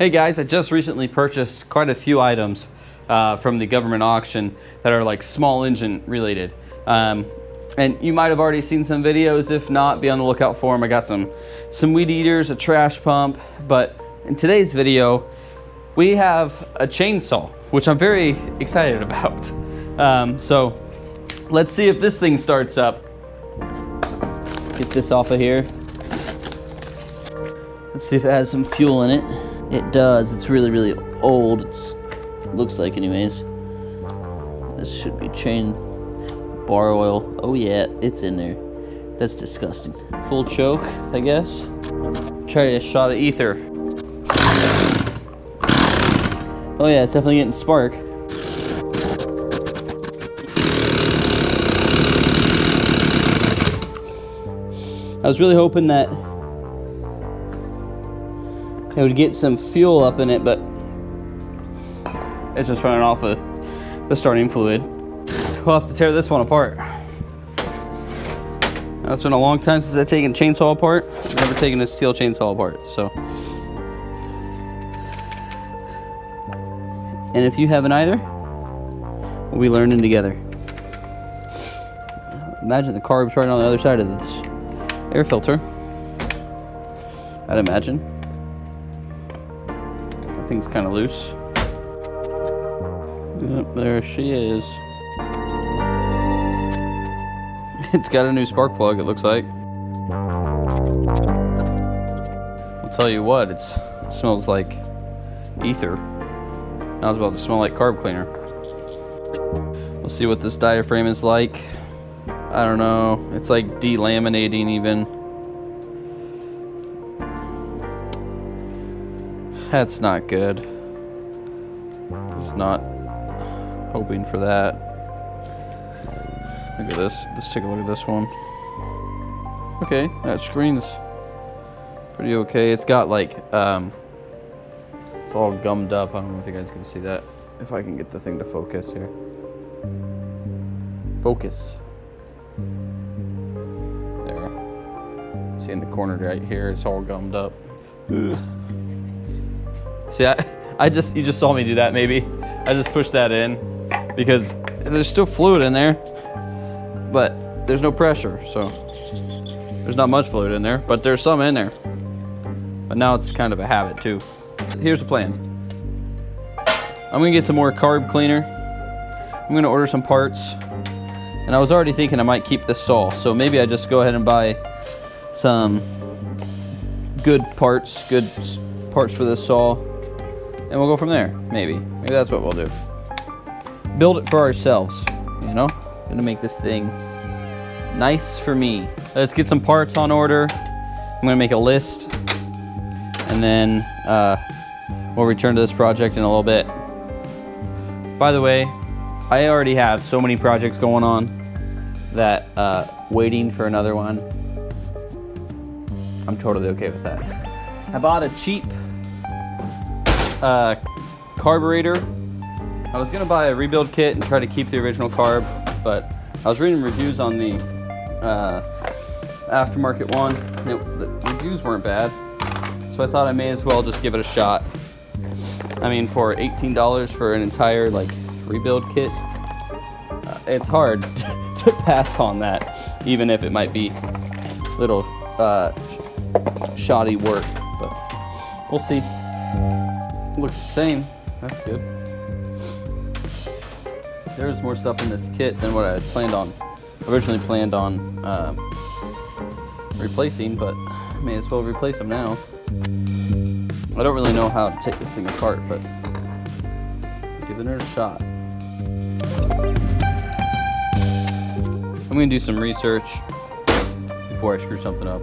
Hey guys, I just recently purchased quite a few items from the government auction that are like small engine related. And you might have already seen some videos. If not, be on the lookout for them. I got some weed eaters, a trash pump, but in today's video, we have a chainsaw, which I'm very excited about. So let's see if this thing starts up. Get this off of here. Let's see if it has some fuel in it. It does. It's really, really old. It looks like anyways. This should be chain bar oil. Oh yeah, it's in there. That's disgusting. Full choke, I guess. Try a shot of ether. Oh yeah, it's definitely getting spark. I was really hoping that it would get some fuel up in it, but it's just running off the starting fluid. We'll have to tear this one apart. Now, it's been a long time since I've taken a chainsaw apart. I've never taken a STIHL chainsaw apart, so. And if you haven't either, we'll be learning together. Imagine the carb's right on the other side of this air filter, I'd imagine. That thing's kind of loose. Yep, there she is. It's got a new spark plug, it looks like. I'll tell you what, it smells like ether. Now it's about to smell like carb cleaner. We'll see what this diaphragm is like. I don't know, it's like delaminating even. That's not good. Just not hoping for that. Look at this. Let's take a look at this one. Okay, that screen's pretty okay. It's got like, it's all gummed up. I don't know if you guys can see that. If I can get the thing to focus here. Focus. There. See in the corner right here, it's all gummed up. Ugh. See, you just saw me do that maybe. I just pushed that in because there's still fluid in there, but there's no pressure, so there's not much fluid in there, but there's some in there. But now it's kind of a habit too. Here's the plan. I'm gonna get some more carb cleaner. I'm gonna order some parts, and I was already thinking I might keep this saw, so maybe I just go ahead and buy some good parts for this saw, and we'll go from there. Maybe that's what we'll do. Build it for ourselves, you know? Gonna make this thing nice for me. Let's get some parts on order. I'm gonna make a list, and then we'll return to this project in a little bit. By the way, I already have so many projects going on that waiting for another one, I'm totally okay with that. I bought a cheap carburetor. I was gonna buy a rebuild kit and try to keep the original carb, but I was reading reviews on the aftermarket one, and the reviews weren't bad, so I thought I may as well just give it a shot. I mean, for $18 for an entire like rebuild kit, it's hard to pass on that, even if it might be little shoddy work, but we'll see. Looks the same. That's good. There's more stuff in this kit than what I had originally planned on replacing, but I may as well replace them now. I don't really know how to take this thing apart, but giving it a shot. I'm gonna do some research before I screw something up.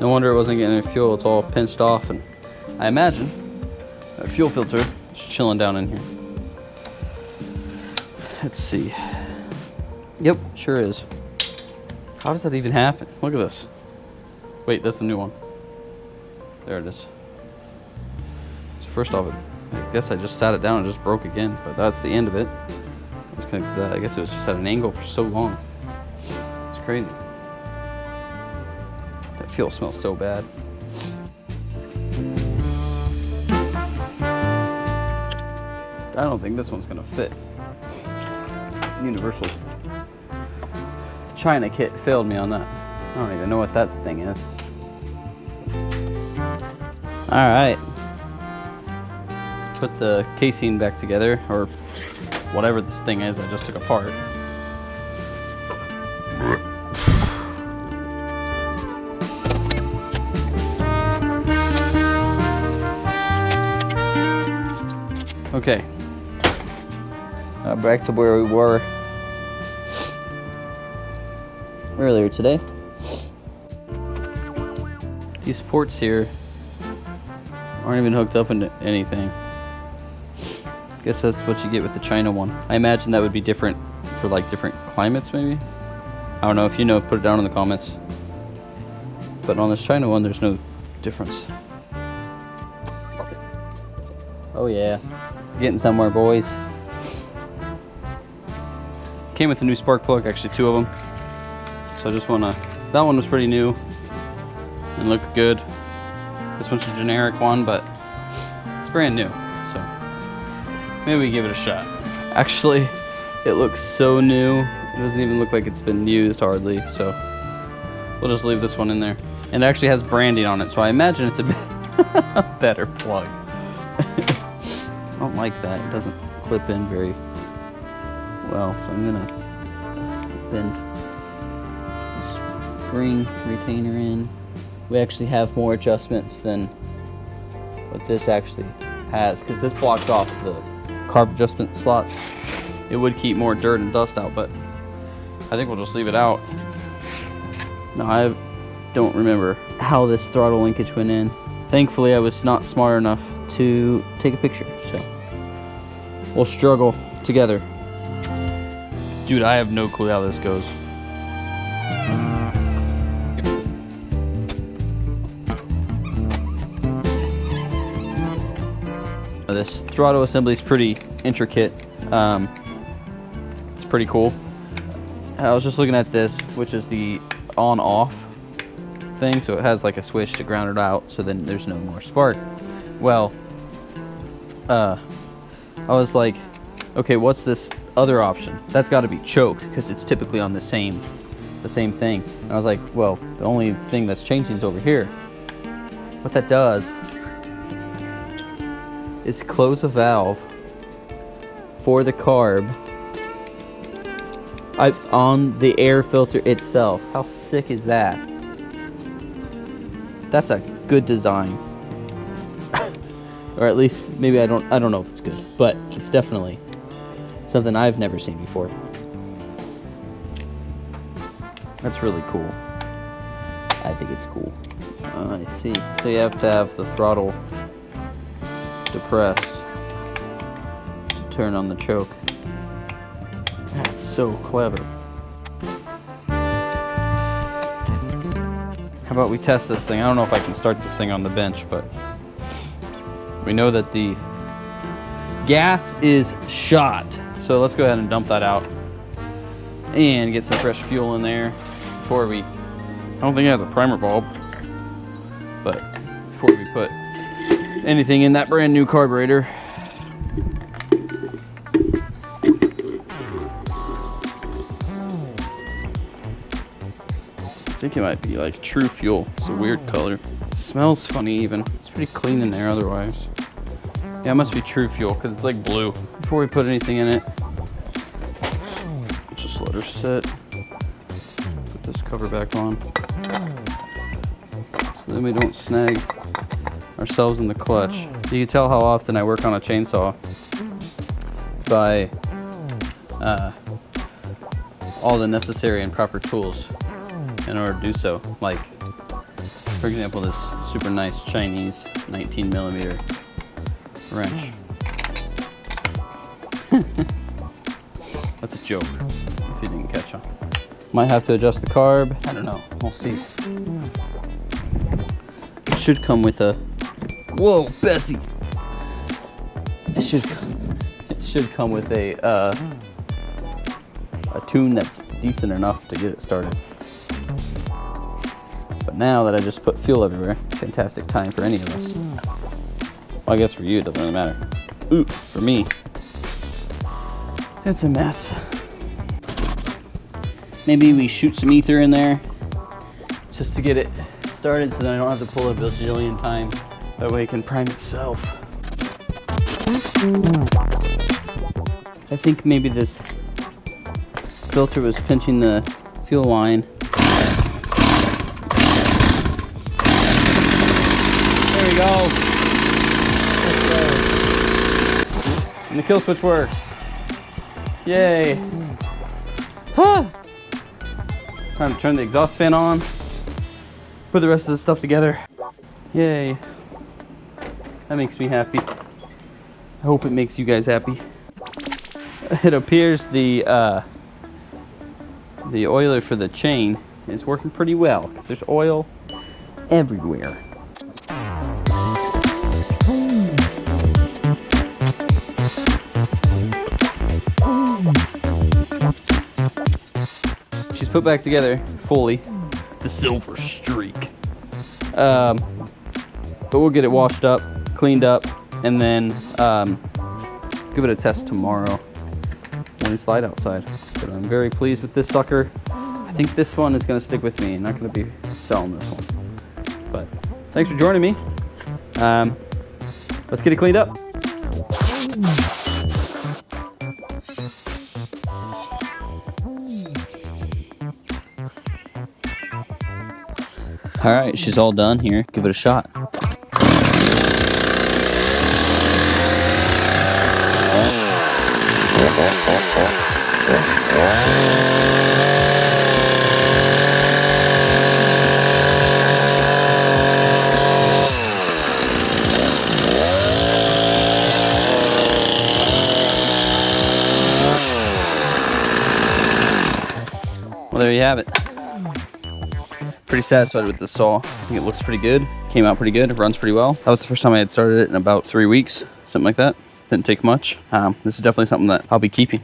No wonder it wasn't getting any fuel. It's all pinched off, and I imagine fuel filter just chilling down in here. Let's see. Yep, sure is. How does that even happen? Look at this. Wait, that's the new one. There it is. So first off, I guess I just sat it down and just broke again, but that's the end of it. Let's connect to that. I guess it was just at an angle for so long. It's crazy. That fuel smells so bad. I don't think this one's gonna fit. Universal China kit failed me on that. I don't even know what that thing is. All right. Put the casing back together, or whatever this thing is I just took apart. Okay. Back to where we were earlier today. These ports here aren't even hooked up into anything. Guess that's what you get with the China one. I imagine that would be different for like different climates maybe. I don't know, if you know, put it down in the comments. But on this China one, there's no difference. Oh yeah, getting somewhere, boys. Came with a new spark plug, actually 2 of them. So I just wanna, that one was pretty new and looked good. This one's a generic one, but it's brand new, so maybe we give it a shot. Actually, it looks so new. It doesn't even look like it's been used hardly, so we'll just leave this one in there. And it actually has branding on it, so I imagine it's a bit a better plug. I don't like that, it doesn't clip in very well, so I'm gonna bend the spring retainer in. We actually have more adjustments than what this actually has, because this blocked off the carb adjustment slots. It would keep more dirt and dust out, but I think we'll just leave it out. Now, I don't remember how this throttle linkage went in. Thankfully, I was not smart enough to take a picture, so we'll struggle together. Dude, I have no clue how this goes. This throttle assembly is pretty intricate. It's pretty cool. I was just looking at this, which is the on-off thing, so it has like a switch to ground it out, so then there's no more spark. Well, I was like, okay, what's this other option? That's got to be choke, because it's typically on the same thing. And I was like, well, the only thing that's changing is over here. What that does is close a valve for the carb on the air filter itself. How sick is that? That's a good design. Or at least, maybe I don't know if it's good, but it's definitely something I've never seen before. That's really cool. I think it's cool. I see. So you have to have the throttle depressed to turn on the choke. That's so clever. How about we test this thing? I don't know if I can start this thing on the bench, but we know that the gas is shot. So let's go ahead and dump that out and get some fresh fuel in there before we, I don't think it has a primer bulb, but before we put anything in that brand new carburetor. I think it might be like True Fuel. It's a weird color. It smells funny even. It's pretty clean in there otherwise. Yeah, it must be True Fuel because it's like blue. Before we put anything in it, just let her sit. Put this cover back on. So then we don't snag ourselves in the clutch. You can tell how often I work on a chainsaw by all the necessary and proper tools in order to do so. Like, for example, this super nice Chinese 19mm wrench. That's a joke, if you didn't catch on. Might have to adjust the carb. I don't know. We'll see. It should come with a... Whoa, Bessie! It should come with a tune that's decent enough to get it started. But now that I just put fuel everywhere, fantastic time for any of us. Well, I guess for you, it doesn't really matter. Ooh, for me, it's a mess. Maybe we shoot some ether in there just to get it started so then I don't have to pull it a bajillion times. That way it can prime itself. I think maybe this filter was pinching the fuel line. There we go. And the kill switch works. Yay. Time to turn the exhaust fan on. Put the rest of the stuff together. Yay. That makes me happy. I hope it makes you guys happy. It appears the oiler for the chain is working pretty well because there's oil everywhere. She's put back together fully, the silver streak. But we'll get it washed up, cleaned up, and then give it a test tomorrow when it's light outside. But I'm very pleased with this sucker. I think this one is going to stick with me. I'm not going to be selling this one. But thanks for joining me. Let's get it cleaned up. All right, she's all done here. Give it a shot. Well, there you have it. Pretty satisfied with this saw. I think it looks pretty good. Came out pretty good. It runs pretty well. That was the first time I had started it in about 3 weeks, something like that. Didn't take much. This is definitely something that I'll be keeping.